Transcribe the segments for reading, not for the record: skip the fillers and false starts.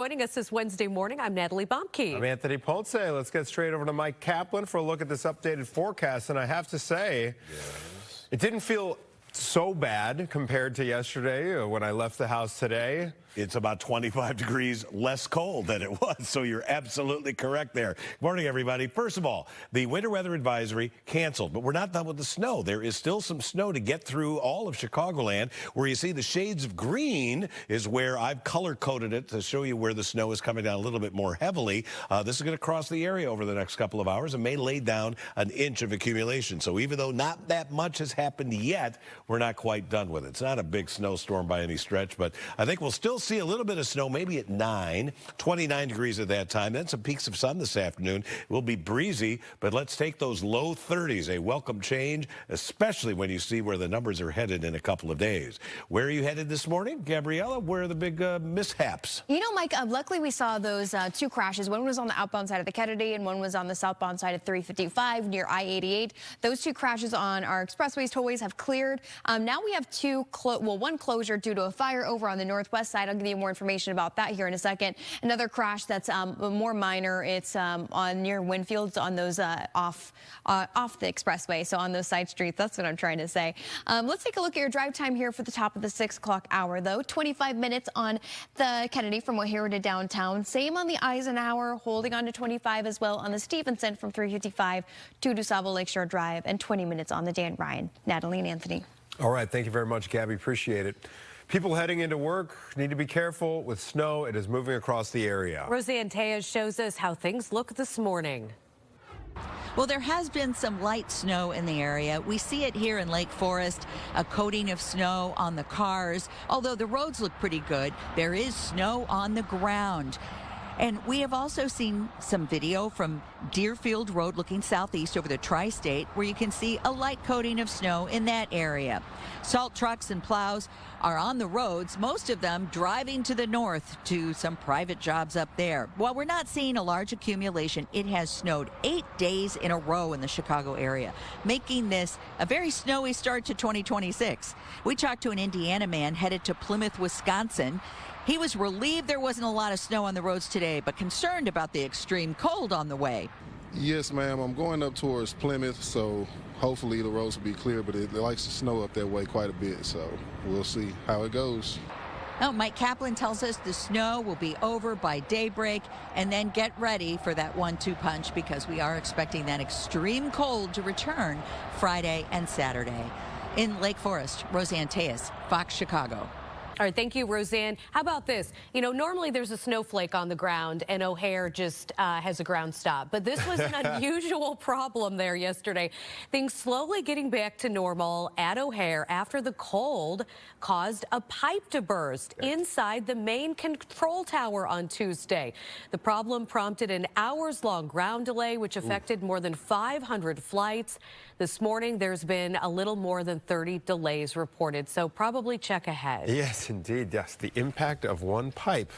Joining us this Wednesday morning, I'm Natalie Baumke. I'm Anthony Ponce. Let's get straight over to Mike Kaplan for a look at this updated forecast. And I have to say, it didn't feel so bad compared to yesterday when I left the house today. It's about 25 degrees less cold than it was, so you're absolutely correct there. Good morning, everybody. First of all, the winter weather advisory canceled, but we're not done with the snow. There is still some snow to get through all of Chicagoland. Where you see the shades of green is where I've color-coded it to show you where the snow is coming down a little bit more heavily. This is going to cross the area over the next couple of hours and may lay down an inch of accumulation. So even though not that much has happened yet, we're not quite done with it. It's not a big snowstorm by any stretch, but I think we'll still see a little bit of snow, maybe at 29 degrees at that time. Then some peaks of sun this afternoon. It will be breezy, but let's take those low 30s, a welcome change, especially when you see where the numbers are headed in a couple of days. Where are you headed this morning, Gabriella? Where are the big mishaps? You know, Mike, luckily we saw those two crashes. One was on the outbound side of the Kennedy and one was on the southbound side of 355 near I-88. Those two crashes on our expressways, tollways have cleared. Now we have one closure due to a fire over on the northwest side. I'll give you more information about that here in a second. Another crash that's more minor. It's on near Winfield's on those off the expressway, so on those side streets. That's what I'm trying to say. Let's take a look at your drive time here for the top of the 6 o'clock hour, though. 25 minutes on the Kennedy from O'Hare to downtown. Same on the Eisenhower, holding on to 25 as well on the Stevenson from 355 to DuSable Lakeshore Drive, and 20 minutes on the Dan Ryan. Natalie and Anthony. All right, thank you very much, Gabby. Appreciate it. People heading into work need to be careful with snow. It is moving across the area. Roseanne Tejas shows us how things look this morning. Well, there has been some light snow in the area. We see it here in Lake Forest, a coating of snow on the cars. Although the roads look pretty good, there is snow on the ground. And we have also seen some video from Deerfield Road looking southeast over the tri-state where you can see a light coating of snow in that area. Salt trucks and plows are on the roads, most of them driving to the north to some private jobs up there. While we're not seeing a large accumulation, it has snowed 8 days in a row in the Chicago area, making this a very snowy start to 2026. We talked to an Indiana man headed to Plymouth, Wisconsin. He was relieved there wasn't a lot of snow on the roads today, but concerned about the extreme cold on the way. Yes, ma'am. I'm going up towards Plymouth, so hopefully the roads will be clear, but it likes to snow up that way quite a bit, so we'll see how it goes. Oh, Mike Kaplan tells us the snow will be over by daybreak, and then get ready for that 1-2 punch because we are expecting that extreme cold to return Friday and Saturday. In Lake Forest, Roseanne Tejas, Fox Chicago. All right, thank you, Roseanne. How about this? You know, normally there's a snowflake on the ground and O'Hare just has a ground stop. But this was an unusual problem there yesterday. Things slowly getting back to normal at O'Hare after the cold caused a pipe to burst inside the main control tower on Tuesday. The problem prompted an hours-long ground delay, which affected more than 500 flights. This morning, there's been a little more than 30 delays reported, so probably check ahead. Yes, indeed. Yes, the impact of one pipe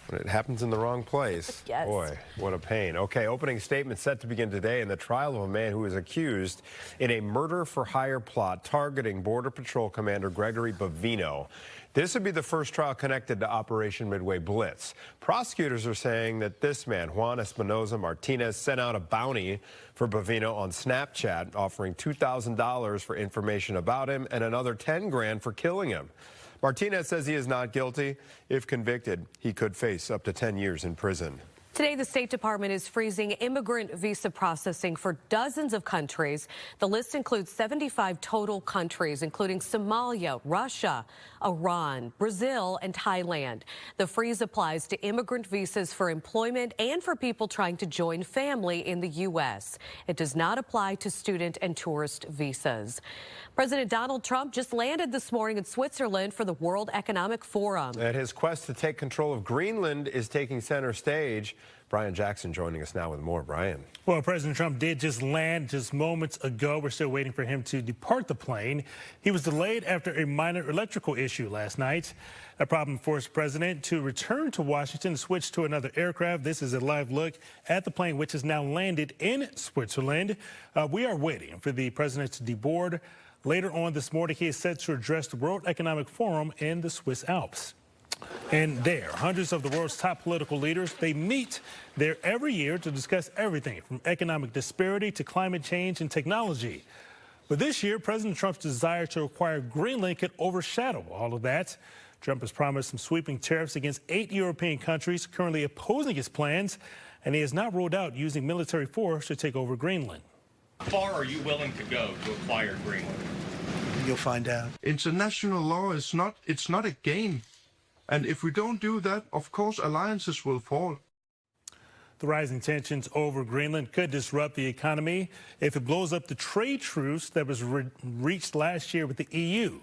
when it happens in the wrong place. Yes. Boy, what a pain. Okay, opening statement set to begin today in the trial of a man who is accused in a murder-for-hire plot targeting Border Patrol Commander Gregory Bavino. This would be the first trial connected to Operation Midway Blitz. Prosecutors are saying that this man, Juan Espinoza Martinez, sent out a bounty for Bavino on Snapchat, offering $2,000 for information about him and another $10 grand for killing him. Martinez says he is not guilty. If convicted, he could face up to 10 years in prison. Today, the State Department is freezing immigrant visa processing for dozens of countries. The list includes 75 total countries, including Somalia, Russia, Iran, Brazil, and Thailand. The freeze applies to immigrant visas for employment and for people trying to join family in the U.S. It does not apply to student and tourist visas. President Donald Trump just landed this morning in Switzerland for the World Economic Forum. And his quest to take control of Greenland is taking center stage. Brian Jackson joining us now with more. Brian. Well, President Trump did just land just moments ago. We're still waiting for him to depart the plane. He was delayed after a minor electrical issue last night. A problem forced the president to return to Washington and switch to another aircraft. This is a live look at the plane, which has now landed in Switzerland. We are waiting for the president to deboard. Later on this morning, he is set to address the World Economic Forum in the Swiss Alps. And there, hundreds of the world's top political leaders, they meet there every year to discuss everything from economic disparity to climate change and technology. But this year, President Trump's desire to acquire Greenland could overshadow all of that. Trump has promised some sweeping tariffs against 8 European countries currently opposing his plans, and he has not ruled out using military force to take over Greenland. How far are you willing to go to acquire Greenland? You'll find out. International law is not a game. And if we don't do that, of course, alliances will fall. The rising tensions over Greenland could disrupt the economy if it blows up the trade truce that was reached last year with the EU.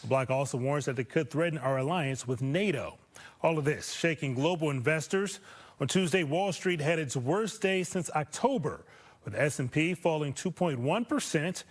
The bloc also warns that it could threaten our alliance with NATO. All of this shaking global investors. On Tuesday, Wall Street had its worst day since October, with the S&P falling 2.1%,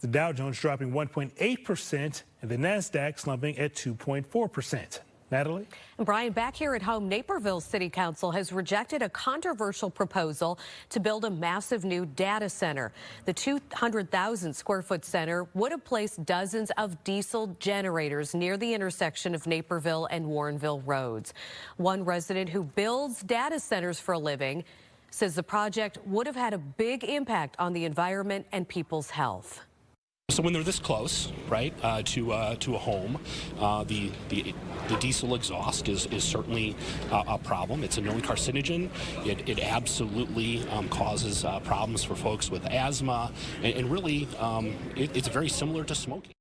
the Dow Jones dropping 1.8%, and the NASDAQ slumping at 2.4%. Natalie? And Brian, back here at home, Naperville City Council has rejected a controversial proposal to build a massive new data center. The 200,000 square foot center would have placed dozens of diesel generators near the intersection of Naperville and Warrenville roads. One resident who builds data centers for a living says the project would have had a big impact on the environment and people's health. So when they're this close, right, to a home, the diesel exhaust is certainly a problem. It's a known carcinogen. It absolutely causes problems for folks with asthma, and really, it's very similar to smoking.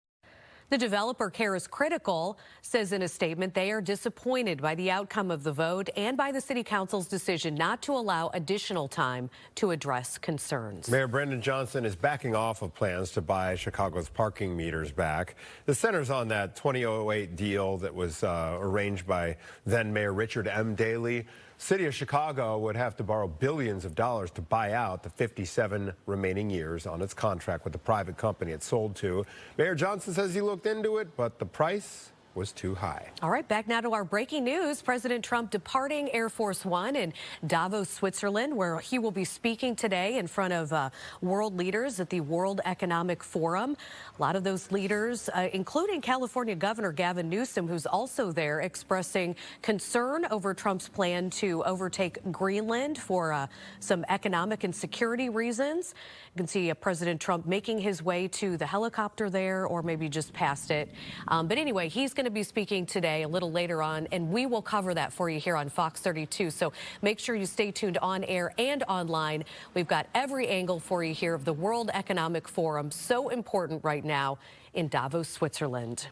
The developer Caris Critical says in a statement they are disappointed by the outcome of the vote and by the city council's decision not to allow additional time to address concerns. Mayor Brendan Johnson is backing off of plans to buy Chicago's parking meters back. The center's on that 2008 deal that was arranged by then Mayor Richard M. Daley. City of Chicago would have to borrow billions of dollars to buy out the 57 remaining years on its contract with the private company it sold to. Mayor Johnson says he looked into it, but the price was too high. All right, back now to our breaking news. President Trump departing Air Force One in Davos, Switzerland, where he will be speaking today in front of world leaders at the World Economic Forum. A lot of those leaders, including California Governor Gavin Newsom, who's also there, expressing concern over Trump's plan to overtake Greenland for some economic and security reasons. You can see President Trump making his way to the helicopter there, or maybe just past it. But anyway, he's going to be speaking today a little later on, and we will cover that for you here on Fox 32. So make sure you stay tuned on air and online. We've got every angle for you here of the World Economic Forum, so important right now in Davos, Switzerland.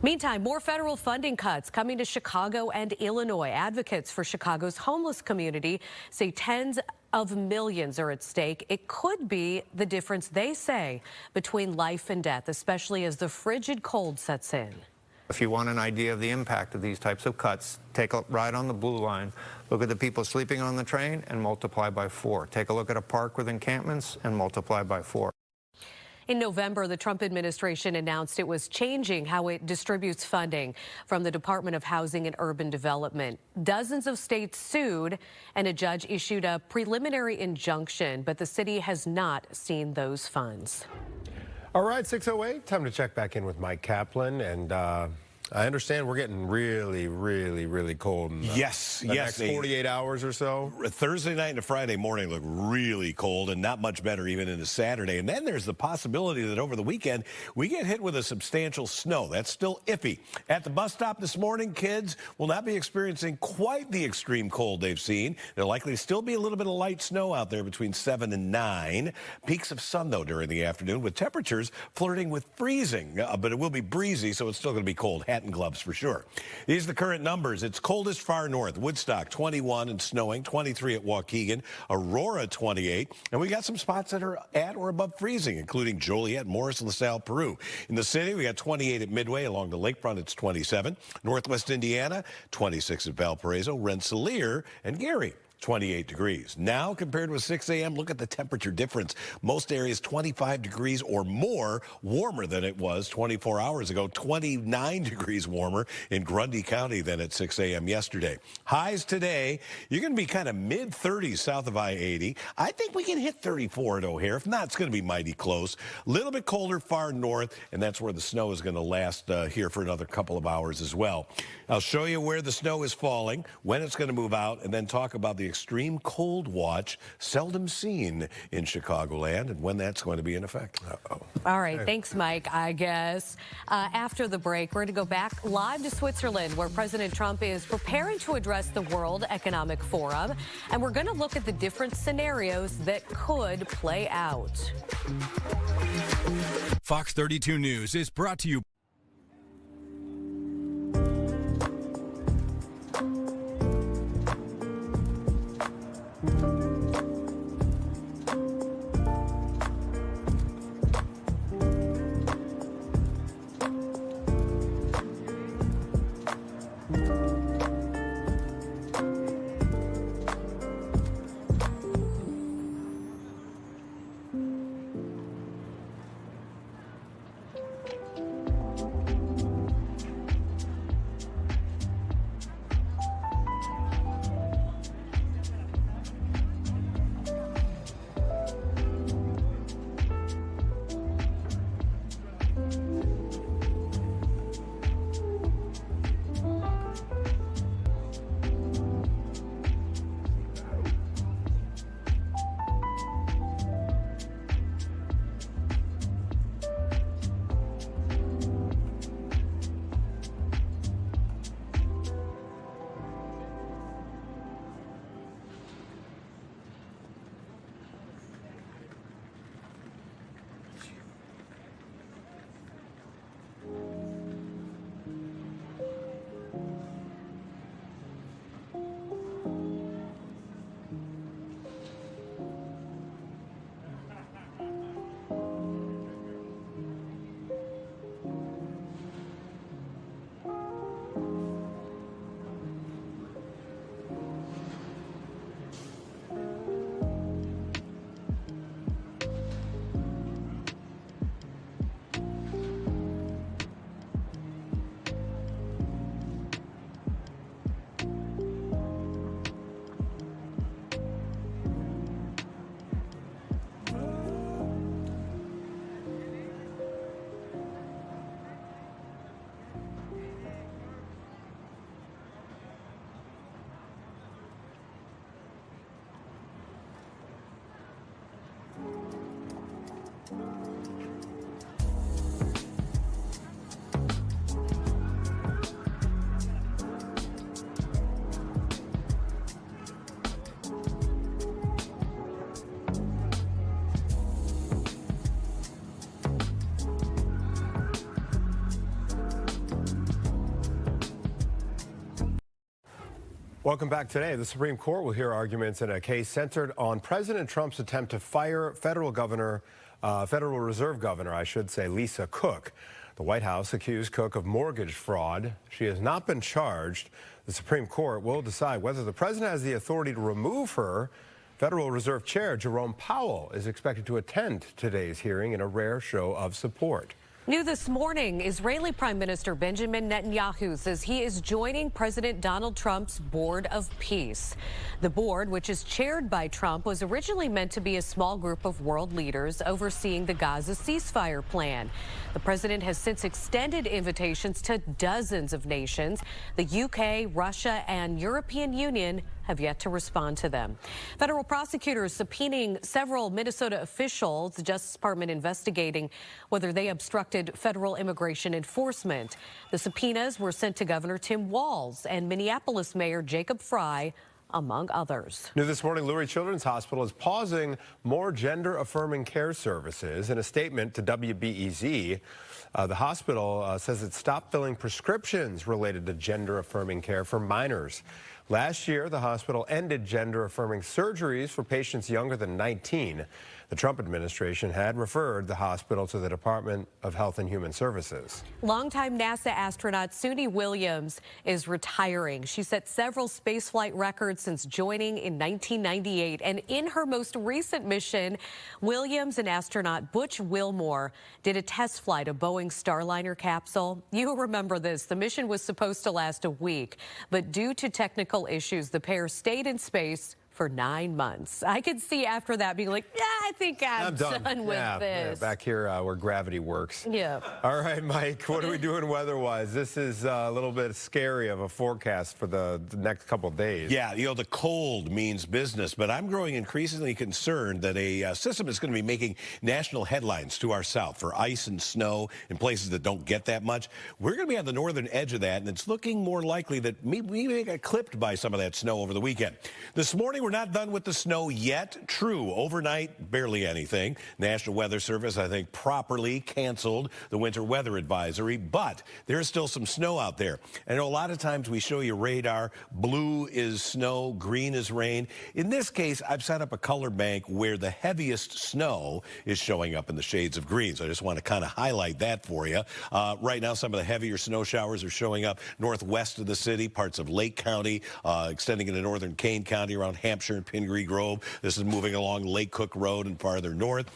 Meantime, more federal funding cuts coming to Chicago and Illinois. Advocates for Chicago's homeless community say tens of millions are at stake. It could be the difference, they say, between life and death, especially as the frigid cold sets in. If you want an idea of the impact of these types of cuts, take a ride on the blue line, look at the people sleeping on the train and multiply by 4. Take a look at a park with encampments and multiply by 4. In November, the Trump administration announced it was changing how it distributes funding from the Department of Housing and Urban Development. Dozens of states sued, and a judge issued a preliminary injunction, but the city has not seen those funds. All right, 6:08, time to check back in with Mike Kaplan. And I understand we're getting really, really, really cold in the next 48 hours or so. Thursday night and Friday morning look really cold and not much better even into Saturday. And then there's the possibility that over the weekend we get hit with a substantial snow. That's still iffy. At the bus stop this morning, kids will not be experiencing quite the extreme cold they've seen. There'll likely still be a little bit of light snow out there between 7 and 9. Peaks of sun, though, during the afternoon with temperatures flirting with freezing. But it will be breezy, so it's still going to be cold. Hat and gloves for sure. These are the current numbers. It's coldest far north. Woodstock 21 and snowing, 23 at Waukegan, Aurora 28, and we got some spots that are at or above freezing, including Joliet, Morris, LaSalle, Peru. In the city, we got 28 at Midway. Along the lakefront, it's 27. Northwest Indiana, 26 at Valparaiso, Rensselaer, and Gary, 28 degrees. Now, compared with 6 a.m., look at the temperature difference. Most areas 25 degrees or more warmer than it was 24 hours ago, 29 degrees warmer in Grundy County than at 6 a.m. yesterday. Highs today, you're going to be kind of mid-30s south of I-80. I think we can hit 34 at O'Hare. If not, it's going to be mighty close. A little bit colder far north, and that's where the snow is going to last here for another couple of hours as well. I'll show you where the snow is falling, when it's going to move out, and then talk about the extreme cold watch, seldom seen in Chicagoland, and when that's going to be in effect. All right. Thanks, Mike. I guess after the break, we're going to go back live to Switzerland, where President Trump is preparing to address the World Economic Forum. And we're going to look at the different scenarios that could play out. Fox 32 News is brought to you. Welcome back. Today, the Supreme Court will hear arguments in a case centered on President Trump's attempt to fire Federal Reserve Governor, Lisa Cook. The White House accused Cook of mortgage fraud. She has not been charged. The Supreme Court will decide whether the president has the authority to remove her. Federal Reserve Chair Jerome Powell is expected to attend today's hearing in a rare show of support. New this morning, Israeli Prime Minister Benjamin Netanyahu says he is joining President Donald Trump's Board of Peace. The board, which is chaired by Trump, was originally meant to be a small group of world leaders overseeing the Gaza ceasefire plan. The president has since extended invitations to dozens of nations. The UK, Russia, and European Union have yet to respond to them. Federal prosecutors subpoenaing several Minnesota officials, the Justice Department investigating whether they obstructed federal immigration enforcement. The subpoenas were sent to Governor Tim Walz and Minneapolis Mayor Jacob Frey, among others. New this morning, Lurie Children's Hospital is pausing more gender-affirming care services. In a statement to WBEZ, the hospital says it stopped filling prescriptions related to gender-affirming care for minors. Last year, the hospital ended gender-affirming surgeries for patients younger than 19. The Trump administration had referred the hospital to the Department of Health and Human Services. Longtime NASA astronaut Suni Williams is retiring. She set several spaceflight records since joining in 1998. And in her most recent mission, Williams and astronaut Butch Wilmore did a test flight of Boeing's Starliner capsule. You remember this. The mission was supposed to last a week, but due to technical issues, the pair stayed in space for 9 months. I could see after that being like, yeah, I think I'm done with this. Back here where gravity works. Yeah. All right, Mike, what are we doing weather-wise? This is a little bit scary of a forecast for the next couple of days. Yeah, you know, the cold means business, but I'm growing increasingly concerned that a system is going to be making national headlines to our south for ice and snow in places that don't get that much. We're going to be on the northern edge of that, and it's looking more likely that we may get clipped by some of that snow over the weekend. This morning, we're not done with the snow yet. True, overnight, barely anything. National Weather Service, I think, properly canceled the winter weather advisory, but there's still some snow out there. I know a lot of times we show you radar. Blue is snow, green is rain. In this case, I've set up a color bank where the heaviest snow is showing up in the shades of green. So I just want to kind of highlight that for you. Right now, some of the heavier snow showers are showing up northwest of the city, parts of Lake County, extending into northern Kane County around Hampshire and Pingree Grove. This is moving along Lake Cook Road and farther north.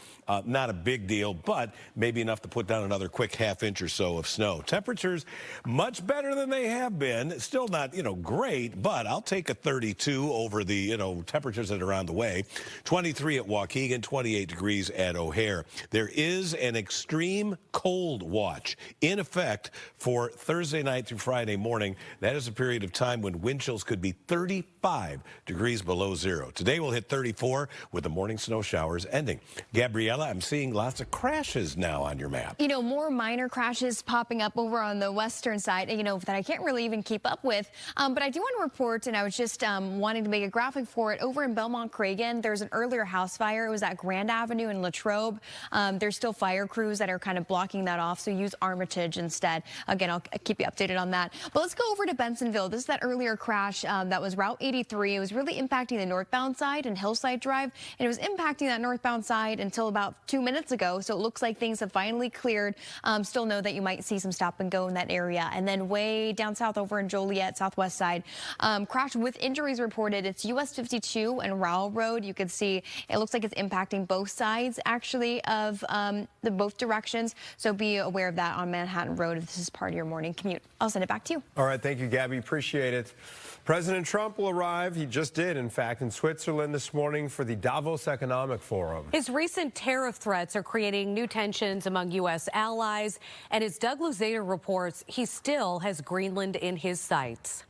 Not a big deal, but maybe enough to put down another quick half-inch or so of snow. Temperatures much better than they have been. Still not, great, but I'll take a 32 over the, temperatures that are on the way. 23 at Waukegan, 28 degrees at O'Hare. There is an extreme cold watch in effect for Thursday night through Friday morning. That is a period of time when wind chills could be 35 degrees below zero. Today we'll hit 34 with the morning snow showers ending. Gabriella, I'm seeing lots of crashes now on your map. More minor crashes popping up over on the western side, that I can't really even keep up with. But I do want to report, and I was just wanting to make a graphic for it. Over in Belmont-Cragen, there's an earlier house fire. It was at Grand Avenue in Latrobe. There's still fire crews that are kind of blocking that off, so use Armitage instead. Again, I'll keep you updated on that. But let's go over to Bensonville. This is that earlier crash that was Route 83. It was really impacting the northbound side and Hillside Drive, and it was impacting that northbound side until about 2 minutes ago. So it looks like things have finally cleared. Still know that you might see some stop and go in that area. And then way down south over in Joliet, southwest side, crash with injuries reported. It's US 52 and Rowell Road. You can see it looks like it's impacting both sides actually of both directions. So be aware of that on Manhattan Road if this is part of your morning commute. I'll send it back to you. All right. Thank you, Gabby. Appreciate it. President Trump will arrive. He just did, in fact, in Switzerland this morning for the Davos Economic Forum. His recent tariff threats are creating new tensions among U.S. allies. And as Doug Luzader reports, he still has Greenland in his sights.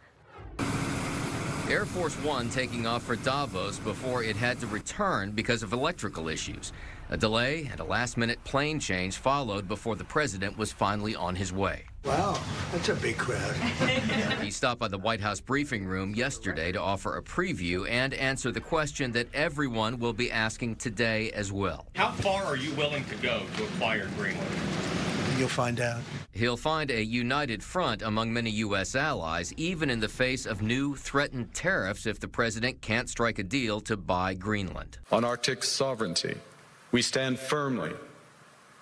Air Force One taking off for Davos before it had to return because of electrical issues. A delay and a last-minute plane change followed before the president was finally on his way. Wow, that's a big crowd. He stopped by the White House briefing room yesterday to offer a preview and answer the question that everyone will be asking today as well. How far are you willing to go to acquire Greenland? You'll find out. He'll find a united front among many U.S. allies, even in the face of new threatened tariffs if the president can't strike a deal to buy Greenland. On Arctic sovereignty, we stand firmly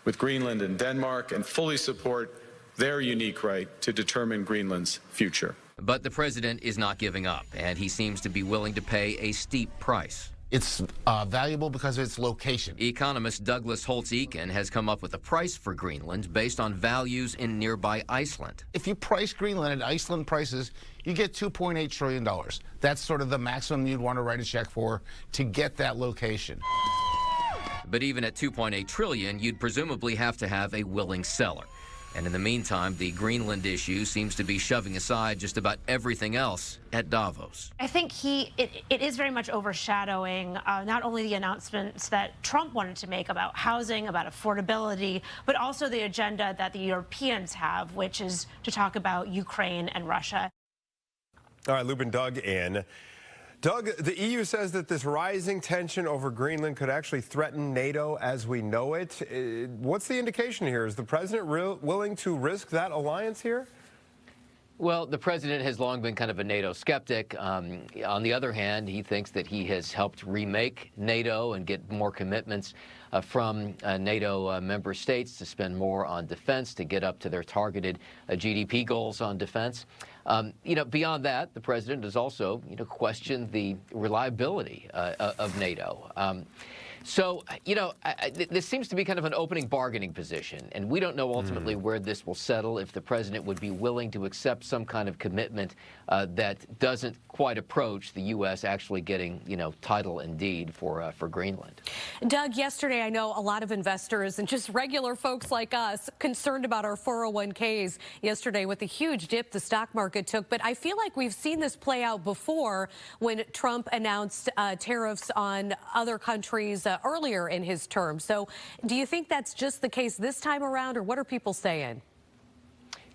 with Greenland and Denmark and fully support their unique right to determine Greenland's future. But the president is not giving up, and he seems to be willing to pay a steep price. It's valuable because of its location. Economist Douglas Holtz-Eakin has come up with a price for Greenland based on values in nearby Iceland. If you price Greenland at Iceland prices, you get $2.8 trillion. That's sort of the maximum you'd want to write a check for to get that location. But even at $2.8 trillion, you'd presumably have to have a willing seller. And in the meantime, the Greenland issue seems to be shoving aside just about everything else at Davos. I think it is very much overshadowing not only the announcements that Trump wanted to make about housing, about affordability, but also the agenda that the Europeans have, which is to talk about Ukraine and Russia. All right, Lubin Doug in. Doug, the EU says that this rising tension over Greenland could actually threaten NATO as we know it. What's the indication here? Is the president willing to risk that alliance here? Well, the president has long been kind of a NATO skeptic. On the other hand, he thinks that he has helped remake NATO and get more commitments from NATO member states to spend more on defense, to get up to their targeted GDP goals on defense. Beyond that, the president has also, questioned the reliability of NATO. This seems to be kind of an opening bargaining position, and we don't know ultimately where this will settle, if the president would be willing to accept some kind of commitment that doesn't quite approach the U.S. actually getting, title and deed for Greenland. Doug, yesterday I know a lot of investors and just regular folks like us concerned about our 401ks yesterday with the huge dip the stock market took, but I feel like we've seen this play out before when Trump announced tariffs on other countries earlier in his term. So do you think that's just the case this time around, or what are people saying?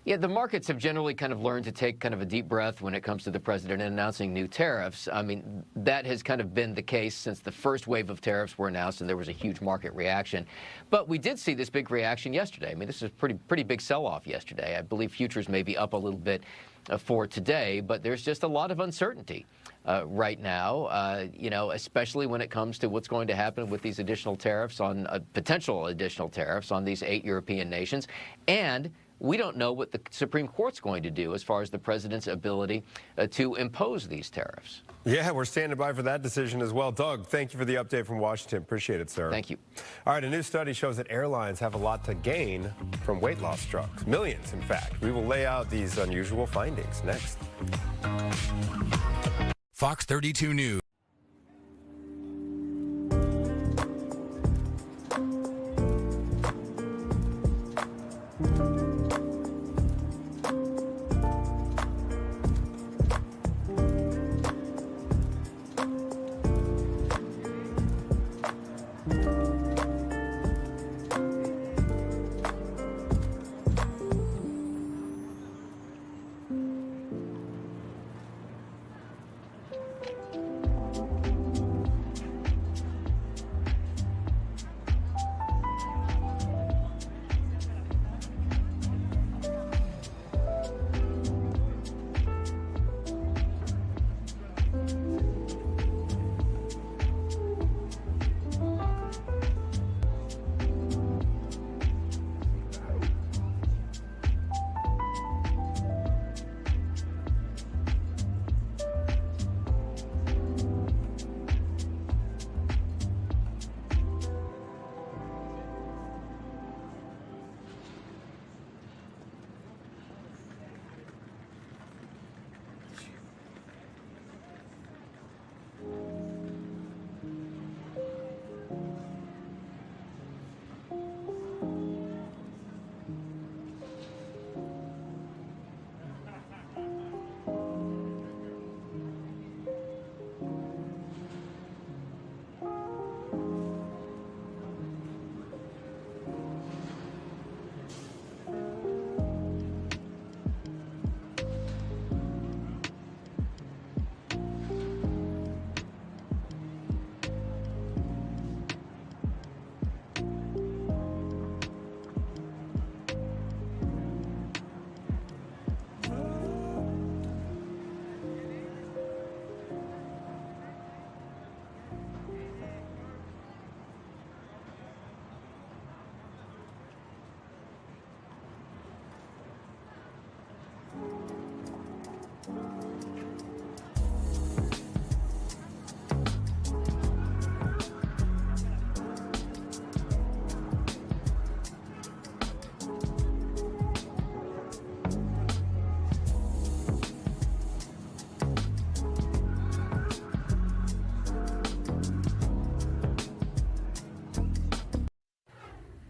Yeah, the markets have generally kind of learned to take kind of a deep breath when it comes to the president announcing new tariffs. I mean, that has kind of been the case since the first wave of tariffs were announced, and there was a huge market reaction. But we did see this big reaction yesterday. I mean, this is a pretty big sell-off yesterday. I believe futures may be up a little bit for today, but there's just a lot of uncertainty right now, especially when it comes to what's going to happen with these additional tariffs on potential additional tariffs on these 8 European nations. And we don't know what the Supreme Court's going to do as far as the president's ability to impose these tariffs. Yeah, we're standing by for that decision as well. Doug, thank you for the update from Washington. Appreciate it, sir. Thank you. All right, a new study shows that airlines have a lot to gain from weight loss drugs. Millions, in fact. We will lay out these unusual findings next. Fox 32 News.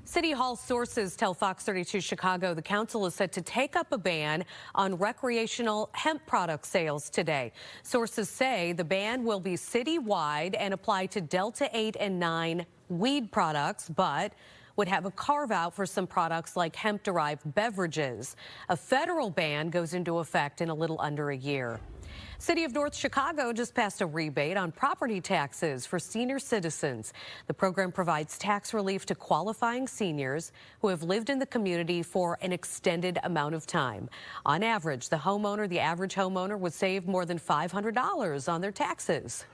City Hall sources tell Fox 32 Chicago the council is set to take up a ban on recreational hemp product sales today. Sources say the ban will be citywide and apply to Delta 8 and 9 weed products, but would have a carve-out for some products like hemp-derived beverages. A federal ban goes into effect in a little under a year. City of North Chicago just passed a rebate on property taxes for senior citizens. The program provides tax relief to qualifying seniors who have lived in the community for an extended amount of time. On average, the average homeowner would save more than $500 on their taxes.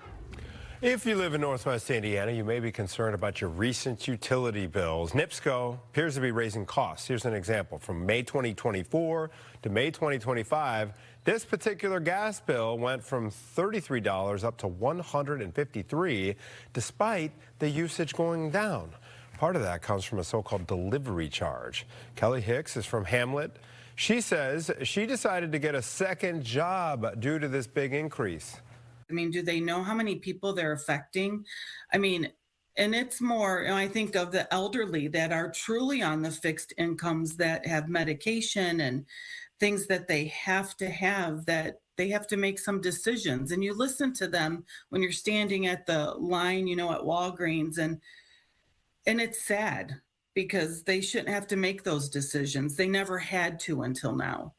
If you live in Northwest Indiana, you may be concerned about your recent utility bills. NIPSCO appears to be raising costs. Here's an example. From May 2024 to May 2025, this particular gas bill went from $33 up to $153, despite the usage going down. Part of that comes from a so-called delivery charge. Kelly Hicks is from Hamlet. She says she decided to get a second job due to this big increase. I mean, do they know how many people they're affecting? I mean, and it's more, I think of the elderly that are truly on the fixed incomes that have medication and things that they have to have, that they have to make some decisions. And you listen to them when you're standing at the line, you know, at Walgreens, and it's sad because they shouldn't have to make those decisions. They never had to until now.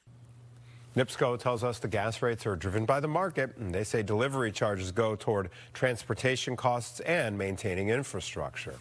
NIPSCO tells us the gas rates are driven by the market, and they say delivery charges go toward transportation costs and maintaining infrastructure.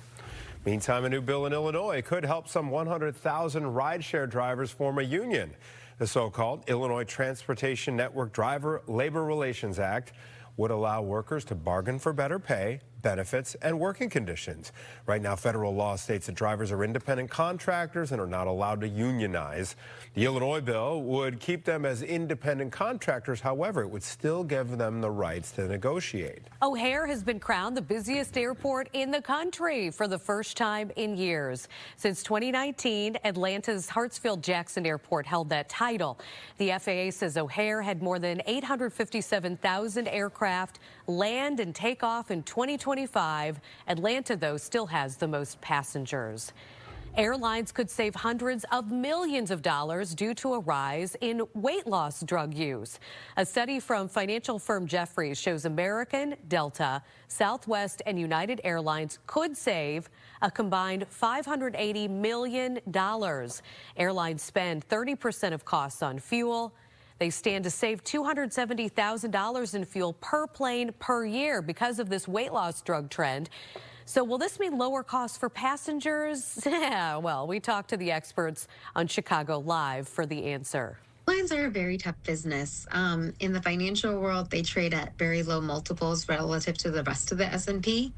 Meantime, a new bill in Illinois could help some 100,000 rideshare drivers form a union. The so-called Illinois Transportation Network Driver Labor Relations Act would allow workers to bargain for better pay, benefits, and working conditions. Right now, federal law states that drivers are independent contractors and are not allowed to unionize. The Illinois bill would keep them as independent contractors. However, it would still give them the rights to negotiate. O'Hare has been crowned the busiest airport in the country for the first time in years. Since 2019, Atlanta's Hartsfield-Jackson Airport held that title. The FAA says O'Hare had more than 857,000 aircraft land and take off in 2025. Atlanta, though, still has the most passengers. Airlines could save hundreds of millions of dollars due to a rise in weight loss drug use. A study from financial firm Jefferies shows American, Delta, Southwest, and United Airlines could save a combined $580 million. Airlines spend 30% of costs on fuel. They stand to save $270,000 in fuel per plane per year because of this weight loss drug trend. So will this mean lower costs for passengers? Yeah, well, we talked to the experts on Chicago Live for the answer. Airlines are a very tough business. In the financial world, they trade at very low multiples relative to the rest of the S&P.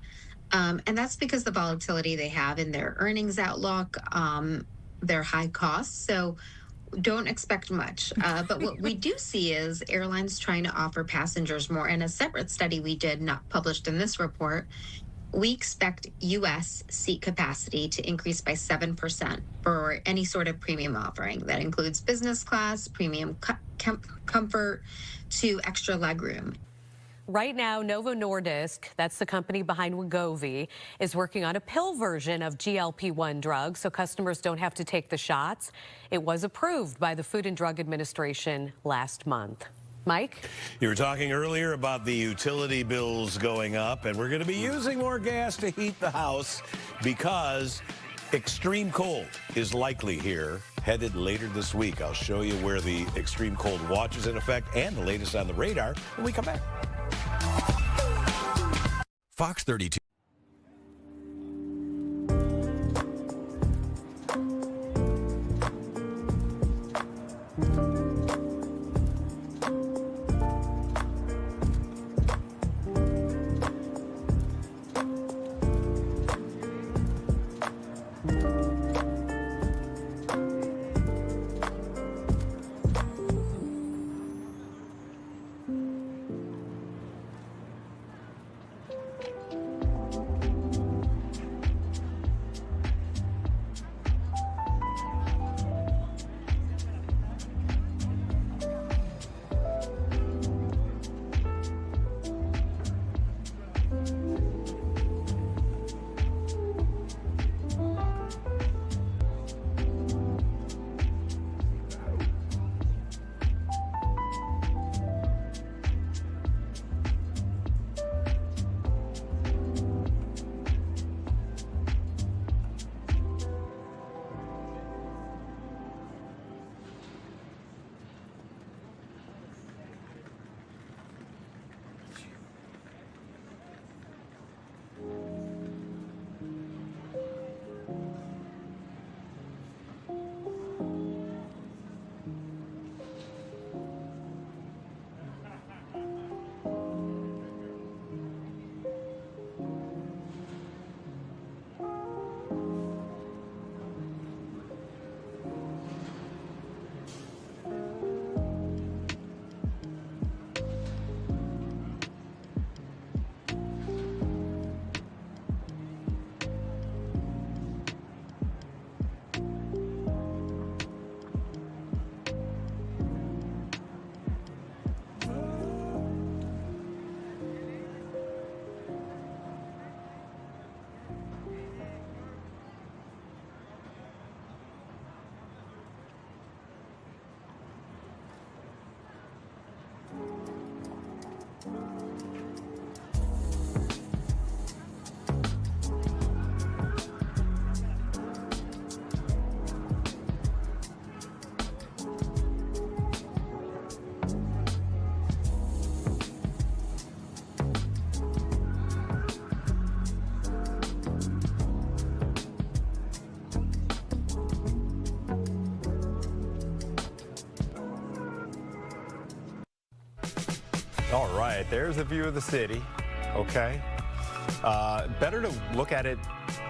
And that's because the volatility they have in their earnings outlook, their high costs. So don't expect much. But what we do see is airlines trying to offer passengers more. In a separate study we did, not published in this report, we expect U.S. seat capacity to increase by 7% for any sort of premium offering. That includes business class, premium comfort, to extra legroom. Right now, Novo Nordisk, that's the company behind Wegovy, is working on a pill version of GLP-1 drugs so customers don't have to take the shots. It was approved by the Food and Drug Administration last month. Mike? You were talking earlier about the utility bills going up, and we're going to be using more gas to heat the house because extreme cold is likely here, headed later this week. I'll show you where the extreme cold watch is in effect and the latest on the radar when we come back. Fox 32. right, there's a view of the city. Okay. Better to look at it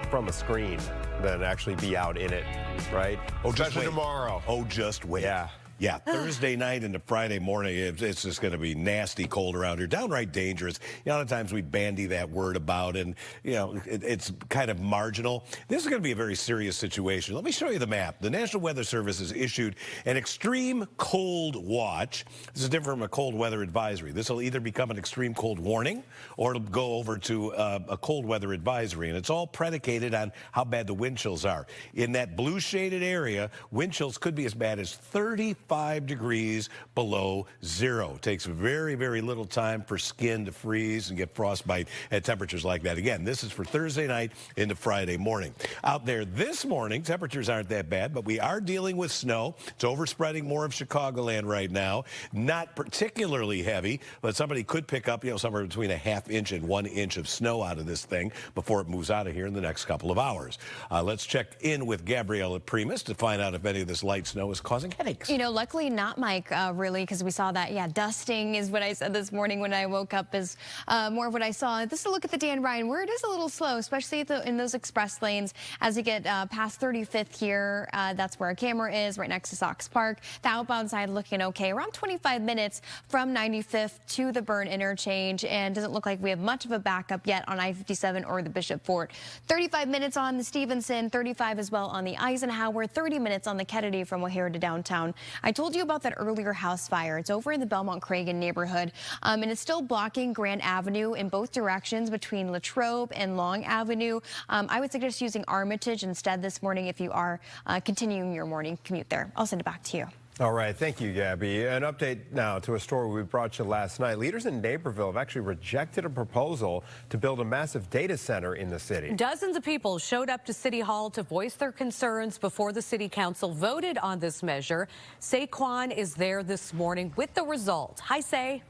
from a screen than actually be out in it, right? Oh, just especially wait. tomorrow. Oh, just wait. Yeah. Yeah, Thursday night into Friday morning, it's just going to be nasty cold around here, downright dangerous. A lot of times we bandy that word about, and it's kind of marginal. This is going to be a very serious situation. Let me show you the map. The National Weather Service has issued an extreme cold watch. This is different from a cold weather advisory. This will either become an extreme cold warning, or it'll go over to a cold weather advisory, and it's all predicated on how bad the wind chills are. In that blue shaded area, wind chills could be as bad as 35 degrees below zero. It takes very, very little time for skin to freeze and get frostbite at temperatures like that. Again, this is for Thursday night into Friday morning. Out there this morning, temperatures aren't that bad, but we are dealing with snow. It's overspreading more of Chicagoland right now. Not particularly heavy, but somebody could pick up, somewhere between a ½ inch and 1 inch of snow out of this thing before it moves out of here in the next couple of hours. Let's check in with Gabriella Primus to find out if any of this light snow is causing headaches. Luckily not, Mike, really, because we saw that, dusting is what I said this morning when I woke up is more of what I saw. This is a look at the Dan Ryan, where it is a little slow, especially in those express lanes. As you get past 35th here, that's where our camera is, right next to Sox Park. The outbound side looking okay. Around 25 minutes from 95th to the Byrne interchange, and doesn't look like we have much of a backup yet on I-57 or the Bishop Fort. 35 minutes on the Stevenson, 35 as well on the Eisenhower, 30 minutes on the Kennedy from O'Hare to downtown. I told you about that earlier house fire. It's over in the Belmont-Cragen neighborhood, and it's still blocking Grand Avenue in both directions between Latrobe and Long Avenue. I would suggest using Armitage instead this morning if you are continuing your morning commute there. I'll send it back to you. All right, thank you, Gabby. An update now to a story we brought you last night. Leaders in Naperville have actually rejected a proposal to build a massive data center in the city. Dozens of people showed up to City Hall to voice their concerns before the City Council voted on this measure. Saquon is there this morning with the result. Hi, Say.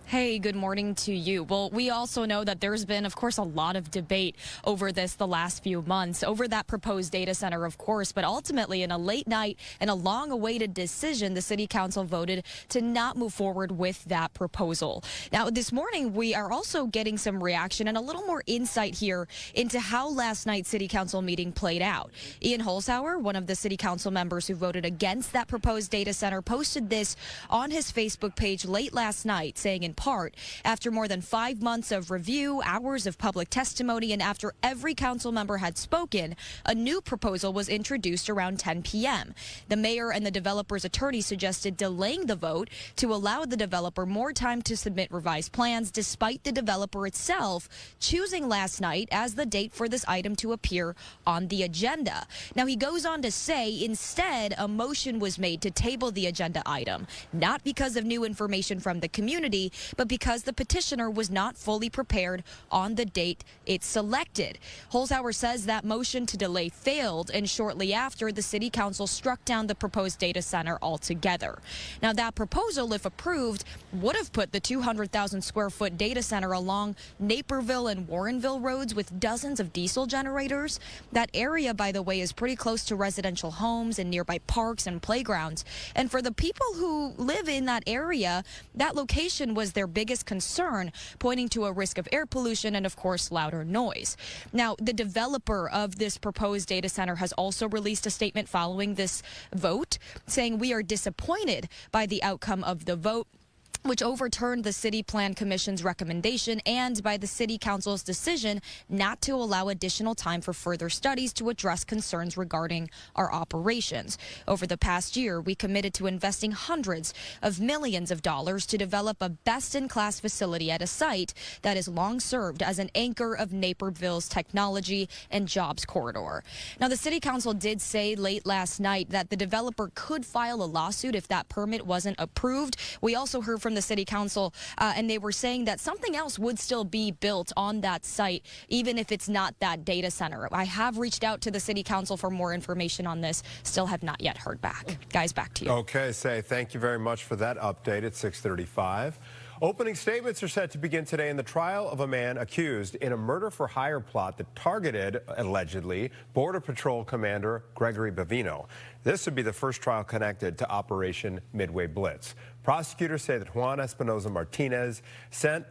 Hey, good morning to you. Well, we also know that there's been, of course, a lot of debate over this the last few months, over that proposed data center, of course, but ultimately in a late night and a long-awaited decision, the City Council voted to not move forward with that proposal. Now, this morning, we are also getting some reaction and a little more insight here into how last night's City Council meeting played out. Ian Holzhauer, one of the City Council members who voted against that proposed data center, posted this on his Facebook page late last night, saying in part, after more than 5 months of review, hours of public testimony, and after every council member had spoken, a new proposal was introduced around 10 p.m. The mayor and the developer's attorney suggested delaying the vote to allow the developer more time to submit revised plans, despite the developer itself choosing last night as the date for this item to appear on the agenda. Now, he goes on to say instead a motion was made to table the agenda item, not because of new information from the community, but because the petitioner was not fully prepared on the date it selected. Holzhauer says that motion to delay failed, and shortly after, the City Council struck down the proposed data center altogether. Now, that proposal, if approved, would have put the 200,000 square foot data center along Naperville and Warrenville roads with dozens of diesel generators. That area, by the way, is pretty close to residential homes and nearby parks and playgrounds. And for the people who live in that area, that location was their biggest concern, pointing to a risk of air pollution and, of course, louder noise. Now, the developer of this proposed data center has also released a statement following this vote, saying we are disappointed by the outcome of the vote, which overturned the City Plan Commission's recommendation, and by the City Council's decision not to allow additional time for further studies to address concerns regarding our operations. Over the past year, we committed to investing hundreds of millions of dollars to develop a best-in-class facility at a site that has long served as an anchor of Naperville's technology and jobs corridor. Now, the City Council did say late last night that the developer could file a lawsuit if that permit wasn't approved. We also heard from the City Council, and they were saying that something else would still be built on that site, even if it's not that data center. I have reached out to the City Council for more information on this. Still have not yet heard back. Guys, back to you. Okay, Say, thank you very much for that update at 6:35. Opening statements are set to begin today in the trial of a man accused in a murder-for-hire plot that targeted, allegedly, Border Patrol Commander Gregory Bovino. This would be the first trial connected to Operation Midway Blitz. Prosecutors say that Juan Espinoza Martinez sent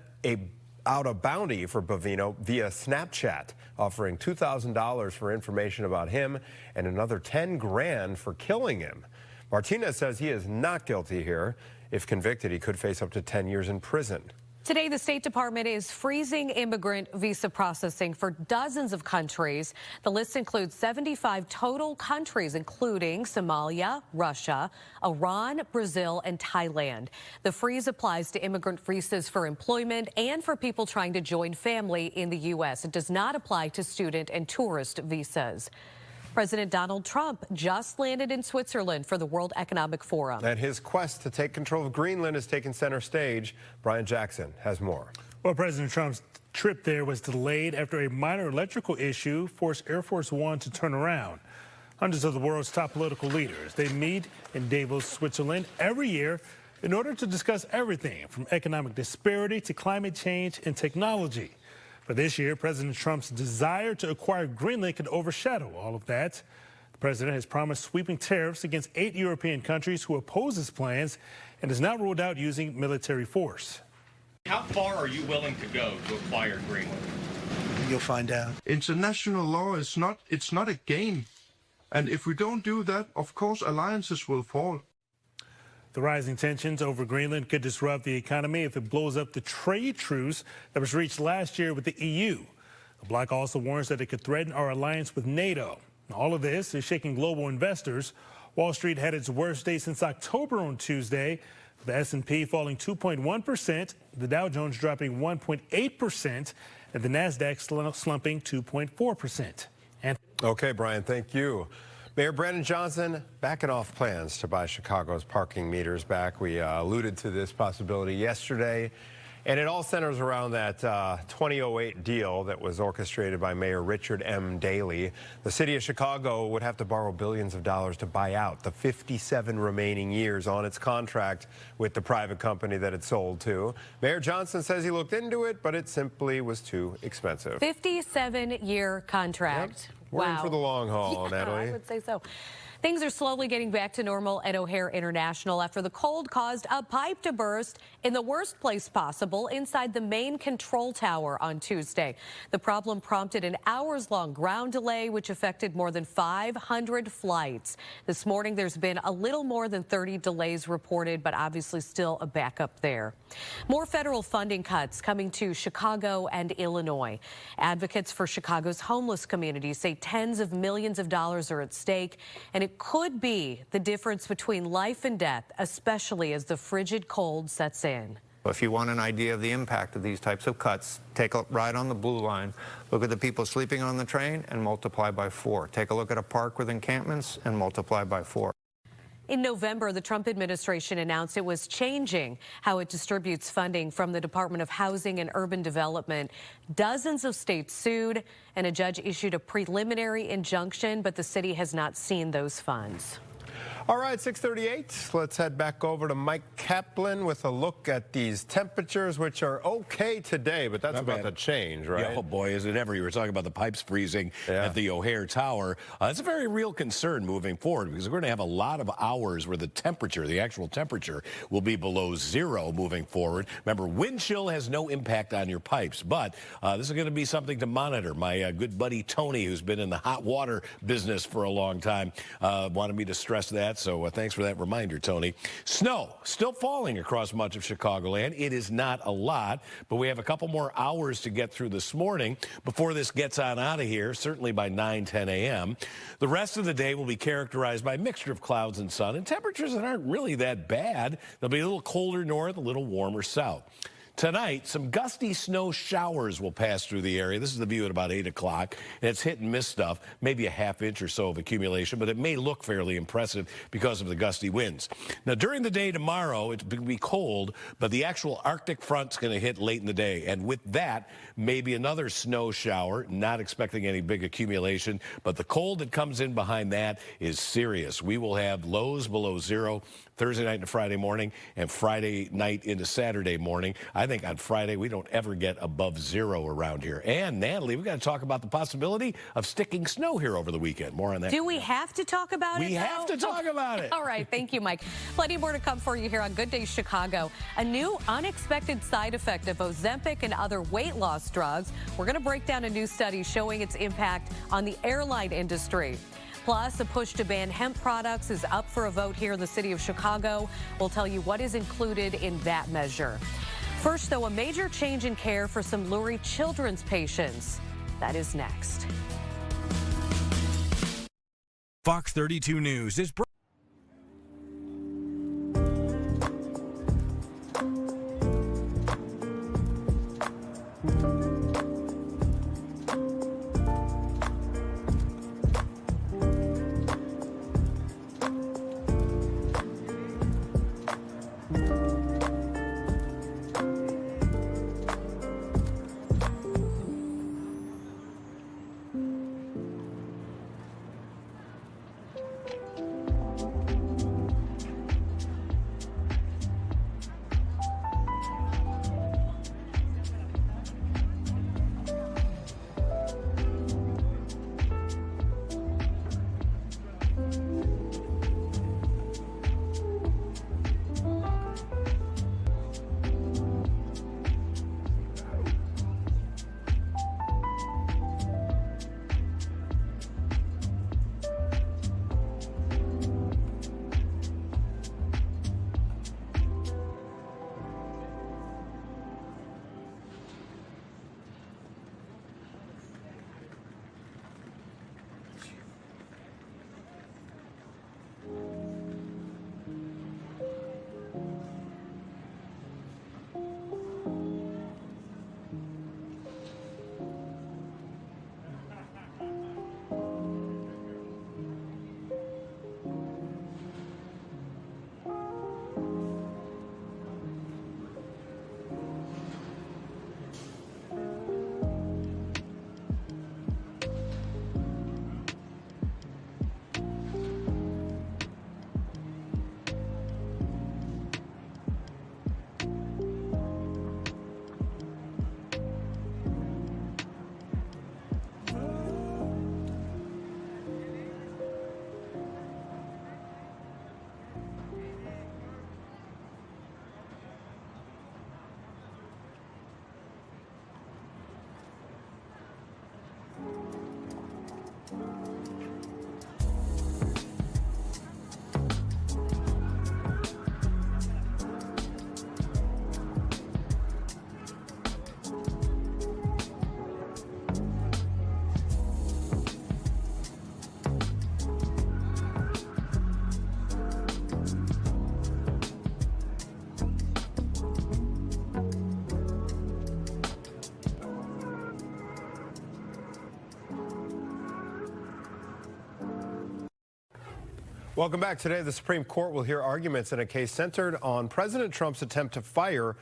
out a bounty for Bovino via Snapchat, offering $2,000 for information about him and another $10 grand for killing him. Martinez says he is not guilty here. If convicted, he could face up to 10 years in prison. Today, the State Department is freezing immigrant visa processing for dozens of countries. The list includes 75 total countries, including Somalia, Russia, Iran, Brazil, and Thailand. The freeze applies to immigrant visas for employment and for people trying to join family in the U.S. It does not apply to student and tourist visas. President Donald Trump just landed in Switzerland for the World Economic Forum. And his quest to take control of Greenland has taken center stage. Brian Jackson has more. Well, President Trump's trip there was delayed after a minor electrical issue forced Air Force One to turn around. Hundreds of the world's top political leaders, they meet in Davos, Switzerland every year in order to discuss everything from economic disparity to climate change and technology. But this year, President Trump's desire to acquire Greenland could overshadow all of that. The president has promised sweeping tariffs against 8 European countries who oppose his plans and has not ruled out using military force. How far are you willing to go to acquire Greenland? You'll find out. International law is not a game. And if we don't do that, of course, alliances will fall. The rising tensions over Greenland could disrupt the economy if it blows up the trade truce that was reached last year with the EU. The bloc also warns that it could threaten our alliance with NATO. All of this is shaking global investors. Wall Street had its worst day since October on Tuesday. The S&P falling 2.1%, the Dow Jones dropping 1.8%, and the NASDAQ slumping 2.4%. Okay, Brian, thank you. Mayor Brandon Johnson backing off plans to buy Chicago's parking meters back. We alluded to this possibility yesterday, and it all centers around that 2008 deal that was orchestrated by Mayor Richard M. Daley. The city of Chicago would have to borrow billions of dollars to buy out the 57 remaining years on its contract with the private company that it sold to. Mayor Johnson says he looked into it, but it simply was too expensive. 57-year contract. Yep. We're in for the long haul, Yeah, Natalie. I would say so. Things are slowly getting back to normal at O'Hare International after the cold caused a pipe to burst in the worst place possible inside the main control tower on Tuesday. The problem prompted an hours-long ground delay, which affected more than 500 flights. This morning, there's been a little more than 30 delays reported, but obviously still a backup there. More federal funding cuts coming to Chicago and Illinois. Advocates for Chicago's homeless community say tens of millions of dollars are at stake, and it could be the difference between life and death, especially as the frigid cold sets in. If you want an idea of the impact of these types of cuts, take a ride on the blue line, look at the people sleeping on the train and multiply by 4. Take a look at a park with encampments and multiply by 4. In November, the Trump administration announced it was changing how it distributes funding from the Department of Housing and Urban Development. Dozens of states sued, and a judge issued a preliminary injunction, but the city has not seen those funds. All right, 6:38. Let's head back over to Mike Kaplan with a look at these temperatures, which are okay today, but that's about to change, right? Yeah, oh boy, is it ever. You were talking about the pipes freezing at the O'Hare Tower. It's a very real concern moving forward because we're going to have a lot of hours where the temperature, the actual temperature, will be below 0 moving forward. Remember, wind chill has no impact on your pipes, but this is going to be something to monitor. My good buddy Tony, who's been in the hot water business for a long time, wanted me to stress that. So thanks for that reminder, Tony. Snow still falling across much of Chicagoland. It is not a lot, but we have a couple more hours to get through this morning before this gets on out of here, certainly by 9-10 a.m. The rest of the day will be characterized by a mixture of clouds and sun and temperatures that aren't really that bad. They'll be a little colder north, a little warmer south. Tonight, some gusty snow showers will pass through the area. This is the view at about 8 o'clock. And it's hit and miss stuff, maybe a ½ inch or so of accumulation, but it may look fairly impressive because of the gusty winds. Now, during the day tomorrow, it's going to be cold, but the actual Arctic front's going to hit late in the day. And with that, maybe another snow shower, not expecting any big accumulation, but the cold that comes in behind that is serious. We will have lows below 0 Thursday night and Friday morning, and Friday night into Saturday morning. I I think on Friday we don't ever get above 0 around here. And Natalie, we've got to talk about the possibility of sticking snow here over the weekend. More on that. Do we have to talk about it? We have to talk about it. All right. Thank you, Mike. Plenty more to come for you here on Good Day Chicago. A new unexpected side effect of Ozempic and other weight loss drugs. We're going to break down a new study showing its impact on the airline industry. Plus, a push to ban hemp products is up for a vote here in the city of Chicago. We'll tell you what is included in that measure. First, though, a major change in care for some Lurie Children's patients. That is next. Fox 32 News is brought. Welcome back. Today, the Supreme Court will hear arguments in a case centered on President Trump's attempt to fire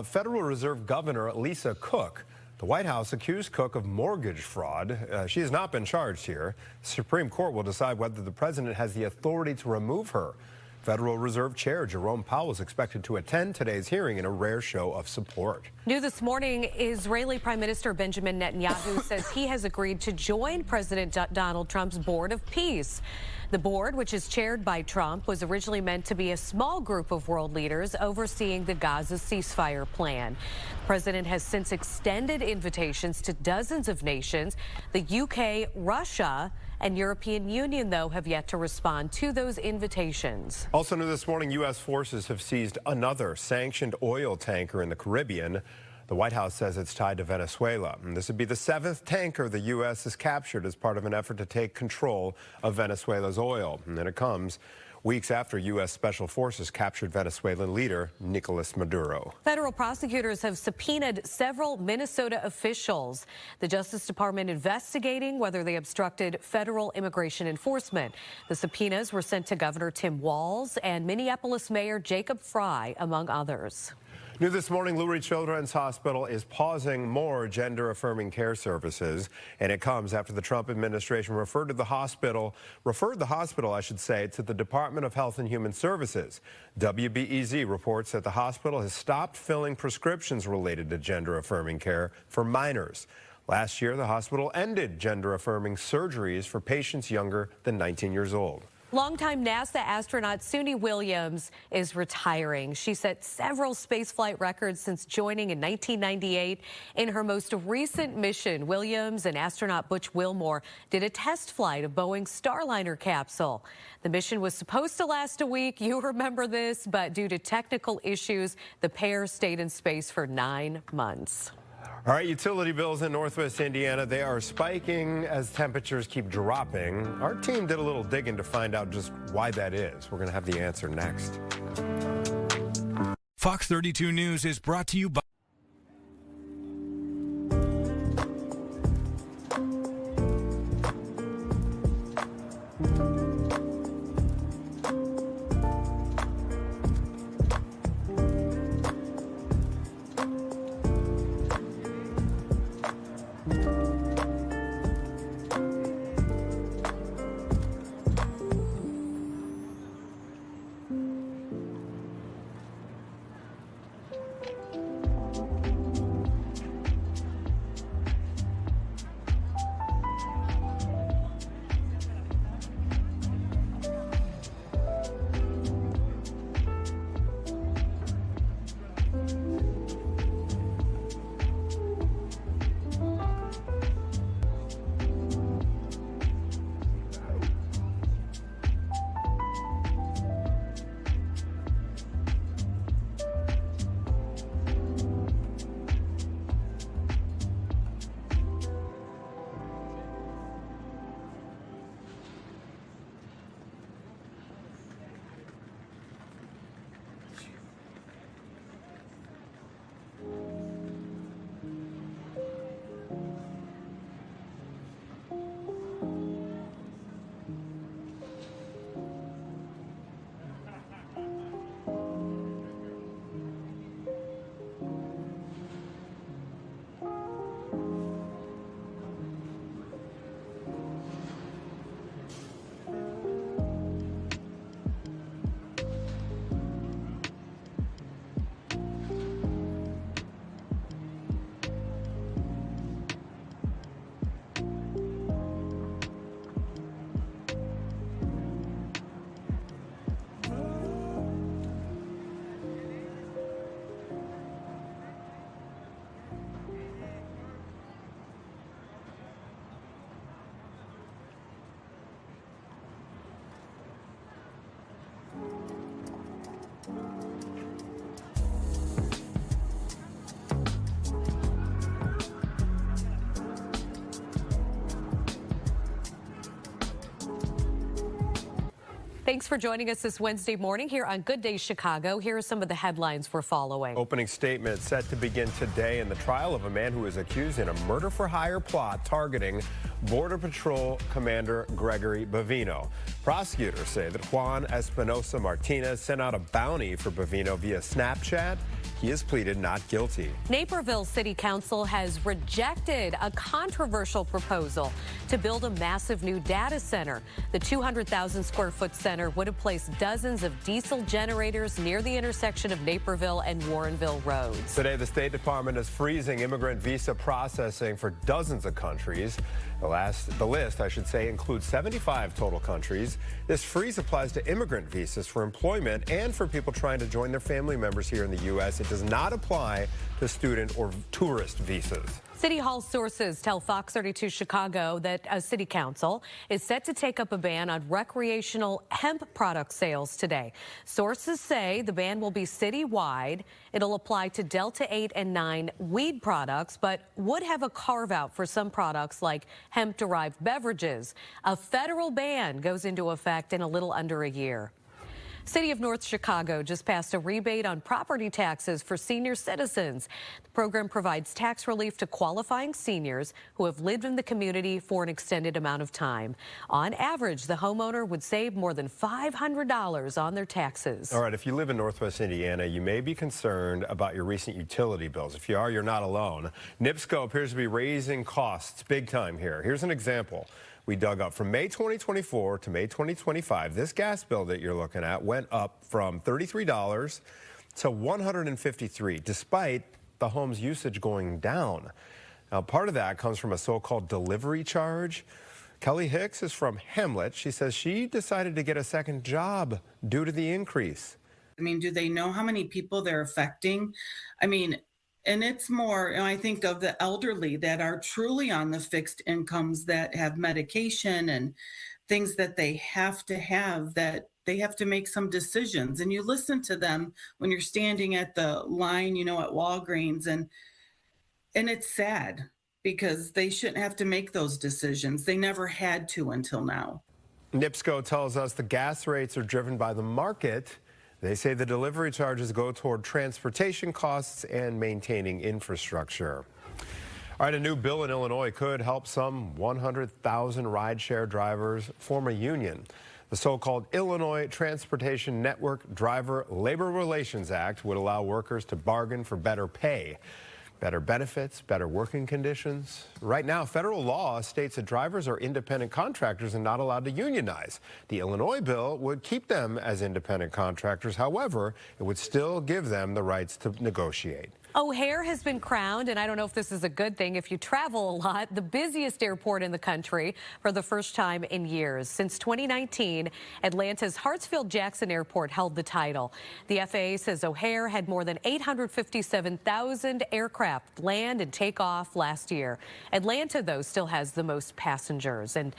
Federal Reserve Governor Lisa Cook. The White House accused Cook of mortgage fraud. She has not been charged here. The Supreme Court will decide whether the president has the authority to remove her. Federal Reserve Chair Jerome Powell is expected to attend today's hearing in a rare show of support. New this morning, Israeli Prime Minister Benjamin Netanyahu says he has agreed to join President Donald Trump's Board of Peace. The board, which is chaired by Trump, was originally meant to be a small group of world leaders overseeing the Gaza ceasefire plan. The president has since extended invitations to dozens of nations. The UK, Russia, and European Union, though, have yet to respond to those invitations. Also new this morning, U.S. forces have seized another sanctioned oil tanker in the Caribbean. The White House says it's tied to Venezuela. And this would be the 7th tanker the U.S. has captured as part of an effort to take control of Venezuela's oil. And then it comes weeks after U.S. Special Forces captured Venezuelan leader Nicolas Maduro. Federal prosecutors have subpoenaed several Minnesota officials. The Justice Department investigating whether they obstructed federal immigration enforcement. The subpoenas were sent to Governor Tim Walz and Minneapolis Mayor Jacob Frey, among others. New this morning, Lurie Children's Hospital is pausing more gender-affirming care services, and it comes after the Trump administration referred the hospital, I should say, to the Department of Health and Human Services. WBEZ reports that the hospital has stopped filling prescriptions related to gender-affirming care for minors. Last year, the hospital ended gender-affirming surgeries for patients younger than 19 years old. Longtime NASA astronaut Suni Williams is retiring. She set several spaceflight records since joining in 1998. In her most recent mission, Williams and astronaut Butch Wilmore did a test flight of Boeing's Starliner capsule. The mission was supposed to last a week. You remember this, but due to technical issues, the pair stayed in space for 9 months. All right, utility bills in Northwest Indiana, they are spiking as temperatures keep dropping. Our team did a little digging to find out just why that is. We're going to have the answer next. Fox 32 News is brought to you by Thanks for joining us this Wednesday morning here on Good Day Chicago. Here are some of the headlines we're following. Opening statement set to begin today in the trial of a man who is accused in a murder-for-hire plot targeting Border Patrol Commander Gregory Bovino. Prosecutors say that Juan Espinosa Martinez sent out a bounty for Bovino via Snapchat. He has pleaded not guilty. Naperville City Council has rejected a controversial proposal to build a massive new data center. The 200,000 square foot center would have placed dozens of diesel generators near the intersection of Naperville and Warrenville roads. Today, the State Department is freezing immigrant visa processing for dozens of countries. The list, I should say, includes 75 total countries. This freeze applies to immigrant visas for employment and for people trying to join their family members here in the U.S. It does not apply to student or tourist visas. City Hall sources tell Fox 32 Chicago that a city council is set to take up a ban on recreational hemp product sales today. Sources say the ban will be citywide. It'll apply to Delta 8 and 9 weed products, but would have a carve-out for some products like hemp-derived beverages. A federal ban goes into effect in a little under a year. City of North Chicago just passed a rebate on property taxes for senior citizens. The program provides tax relief to qualifying seniors who have lived in the community for an extended amount of time. On average, the homeowner would save more than $500 on their taxes. All right, if you live in Northwest Indiana, you may be concerned about your recent utility bills. If you are, you're not alone. NIPSCO appears to be raising costs big time here. Here's an example we dug up. From May 2024 to May 2025, this gas bill that you're looking at went up from $33 to $153, despite the home's usage going down. Now, part of that comes from a so-called delivery charge. Kelly Hicks is from Hamlet. She says she decided to get a second job due to the increase. I mean, do they know how many people they're affecting? I mean, and it's more, I think of the elderly that are truly on the fixed incomes that have medication and things that they have, that they have to make some decisions. And you listen to them when you're standing at the line, at Walgreens, and it's sad because they shouldn't have to make those decisions. They never had to until now. NIPSCO tells us the gas rates are driven by the market. They say the delivery charges go toward transportation costs and maintaining infrastructure. All right, a new bill in Illinois could help some 100,000 rideshare drivers form a union. The so-called Illinois Transportation Network Driver Labor Relations Act would allow workers to bargain for better pay, better benefits, better working conditions. Right now, federal law states that drivers are independent contractors and not allowed to unionize. The Illinois bill would keep them as independent contractors. However, it would still give them the rights to negotiate. O'Hare has been crowned, and I don't know if this is a good thing if you travel a lot, the busiest airport in the country for the first time in years. Since 2019, Atlanta's Hartsfield-Jackson Airport held the title. The FAA says O'Hare had more than 857,000 aircraft land and take off last year. Atlanta, though, still has the most passengers. And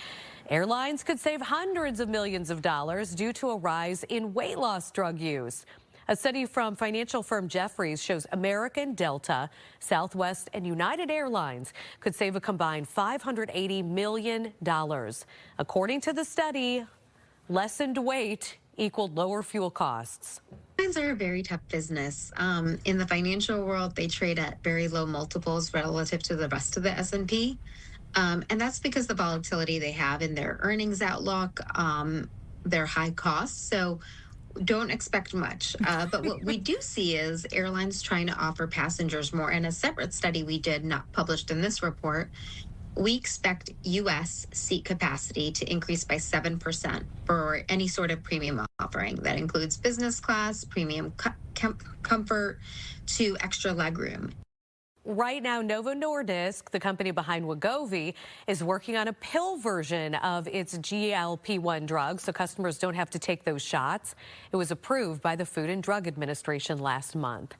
airlines could save hundreds of millions of dollars due to a rise in weight loss drug use. A study from financial firm Jefferies shows American, Delta, Southwest, and United Airlines could save a combined $580 million. According to the study, lessened weight equaled lower fuel costs. Airlines are a very tough business. In the financial world, they trade at very low multiples relative to the rest of the S&P. And that's because the volatility they have in their earnings outlook, their high costs. So don't expect much. But what we do see is airlines trying to offer passengers more. In a separate study we did, not published in this report, we expect U.S. seat capacity to increase by 7% for any sort of premium offering. That includes business class, premium comfort, to extra legroom. Right now, Novo Nordisk, the company behind Wegovy, is working on a pill version of its GLP-1 drug, so customers don't have to take those shots. It was approved by the Food and Drug Administration last month.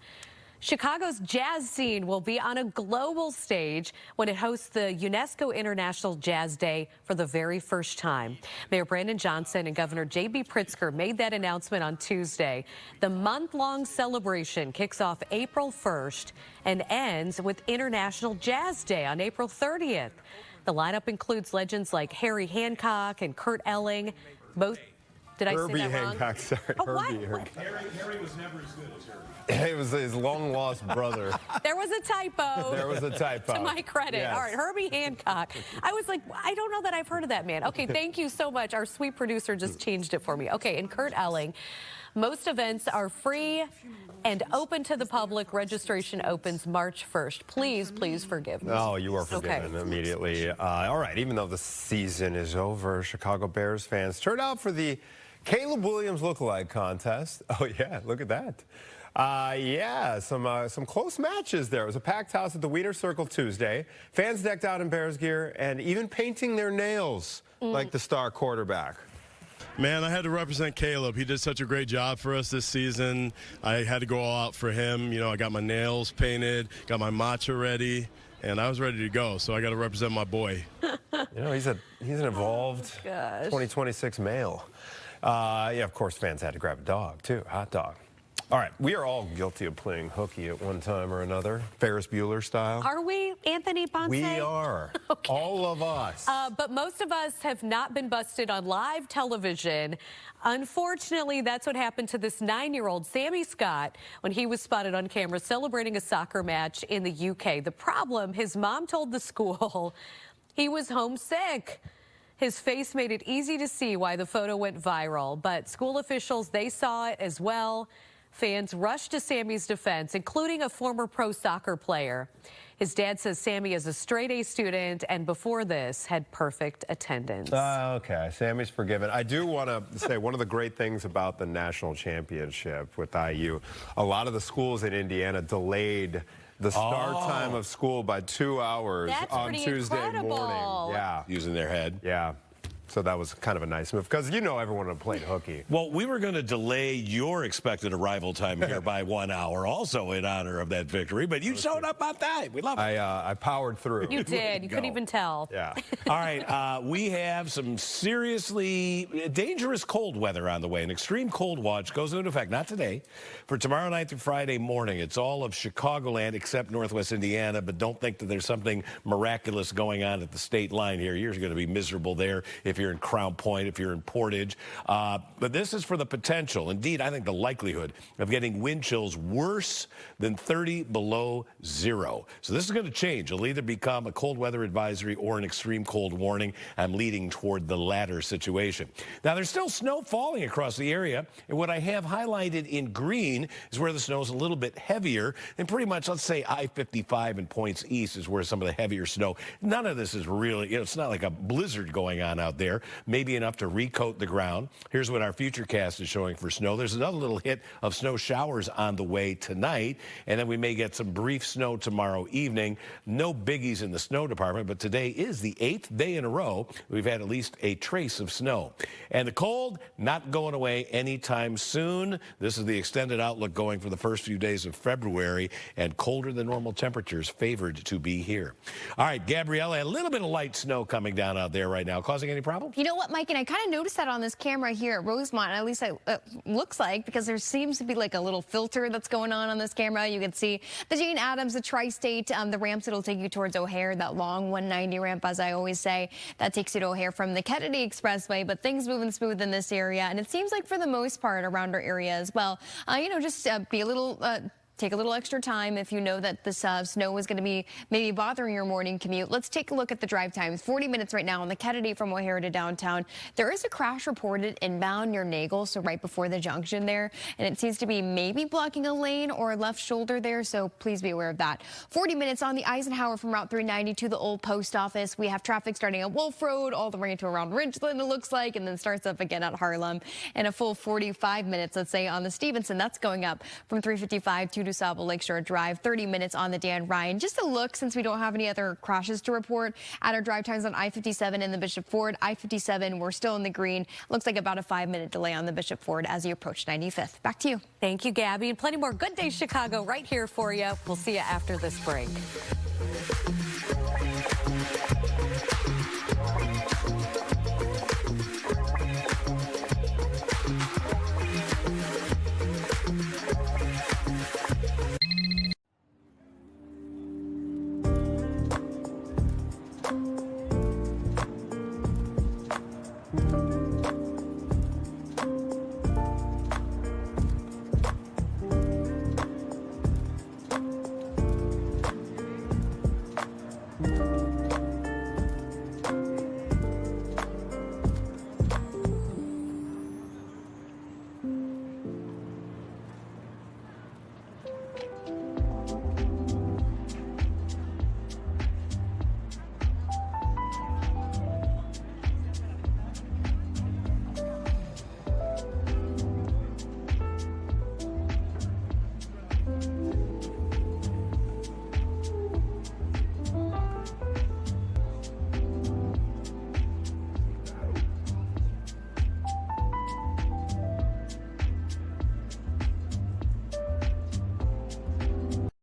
Chicago's jazz scene will be on a global stage when it hosts the UNESCO International Jazz Day for the very first time. Mayor Brandon Johnson and Governor J.B. Pritzker made that announcement on Tuesday. The month-long celebration kicks off April 1st and ends with International Jazz Day on April 30th. The lineup includes legends like Harry Hancock and Kurt Elling. Both. Did I say that wrong? Hancock, sorry. Oh, Herbie. Harry was never as good as Harry. It was his long-lost brother. There was a typo. There was a typo. To my credit. Yes. All right, Herbie Hancock. I was like, I don't know that I've heard of that man. Okay, thank you so much. Our sweet producer just changed it for me. Okay, and Kurt Elling. Most events are free and open to the public. Registration opens March 1st. Please forgive me. Oh, you are forgiven immediately. All right, even though the season is over, Chicago Bears fans turned out for the Caleb Williams lookalike contest. Oh, yeah, look at that. Yeah, some close matches there. It was a packed house at the Wiener Circle Tuesday. Fans decked out in Bears gear and even painting their nails like the star quarterback. Man, I had to represent Caleb. He did such a great job for us this season. I had to go all out for him. You know, I got my nails painted, got my matcha ready, and I was ready to go. So I got to represent my boy. You know, he's an evolved 2026 male. Yeah, of course, fans had to grab a dog, too, hot dog. All right, we are all guilty of playing hooky at one time or another, Ferris Bueller style. Are we, Anthony Ponce? We are. Okay. All of us. But most of us have not been busted on live television. Unfortunately, that's what happened to this 9-year-old Sammy Scott when he was spotted on camera celebrating a soccer match in the UK. The problem, his mom told the school he was homesick. His face made it easy to see why the photo went viral, but school officials, they saw it as well. Fans rushed to Sammy's defense, including a former pro soccer player. His dad says Sammy is a straight-A student and before this had perfect attendance. Okay, Sammy's forgiven. I do want to say one of the great things about the national championship with IU, a lot of the schools in Indiana delayed the start time of school by 2 hours on Tuesday morning. Yeah. Using their head. Yeah. So that was kind of a nice move because you know everyone had played hooky. Well, we were going to delay your expected arrival time here by 1 hour also in honor of that victory, but you showed up on time. We love it. I powered through. You did. You couldn't even tell. Yeah. All right. We have some seriously dangerous cold weather on the way. An extreme cold watch goes into effect, not today, for tomorrow night through Friday morning. It's all of Chicagoland except Northwest Indiana, but don't think that there's something miraculous going on at the state line here. You're going to be miserable there if you're in Crown Point, if you're in Portage. But this is for the potential, indeed, I think the likelihood of getting wind chills worse than 30 below zero. So this is going to change. It'll either become a cold weather advisory or an extreme cold warning. I'm leading toward the latter situation. Now, there's still snow falling across the area, and what I have highlighted in green is where the snow is a little bit heavier, and pretty much, let's say, I-55 and points east is where some of the heavier snow. None of this is really, it's not like a blizzard going on out there. Maybe enough to recoat the ground. Here's what our futurecast is showing for snow. There's another little hit of snow showers on the way tonight, and then we may get some brief snow tomorrow evening. No biggies in the snow department, but today is the 8th day in a row we've had at least a trace of snow. And the cold, not going away anytime soon. This is the extended outlook going for the first few days of February, and colder than normal temperatures favored to be here. All right, Gabriella, a little bit of light snow coming down out there right now. Causing any problems? You know what, Mike, and I kind of noticed that on this camera here at Rosemont, at least it looks like, because there seems to be like a little filter that's going on this camera. You can see the Jane Addams, the Tri-State, the ramps that'll take you towards O'Hare, that long 190 ramp, as I always say, that takes you to O'Hare from the Kennedy Expressway, but things moving smooth in this area, and it seems like for the most part around our area as well. You know, just be a little... Take a little extra time if you know that this snow is going to be maybe bothering your morning commute. Let's take a look at the drive times. 40 minutes right now on the Kennedy from O'Hare to downtown. There is a crash reported inbound near Nagel, so right before the junction there. And it seems to be maybe blocking a lane or a left shoulder there, so please be aware of that. 40 minutes on the Eisenhower from Route 390 to the old post office. We have traffic starting at Wolf Road all the way to around Ridgeland, it looks like, and then starts up again at Harlem. And a full 45 minutes, let's say, on the Stevenson. That's going up from 355 to DuSable Lakeshore Drive. 30 minutes on the Dan Ryan. Just a look, since we don't have any other crashes to report, at our drive times on I-57 and the Bishop Ford. I-57, we're still in the green. Looks like about a 5-minute delay on the Bishop Ford as you approach 95th. Back to you. Thank you, Gabby. And plenty more Good Day Chicago right here for you. We'll see you after this break.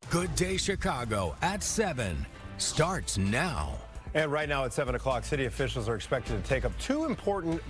Good Day Chicago at 7 starts now. And right now at 7 o'clock, city officials are expected to take up two important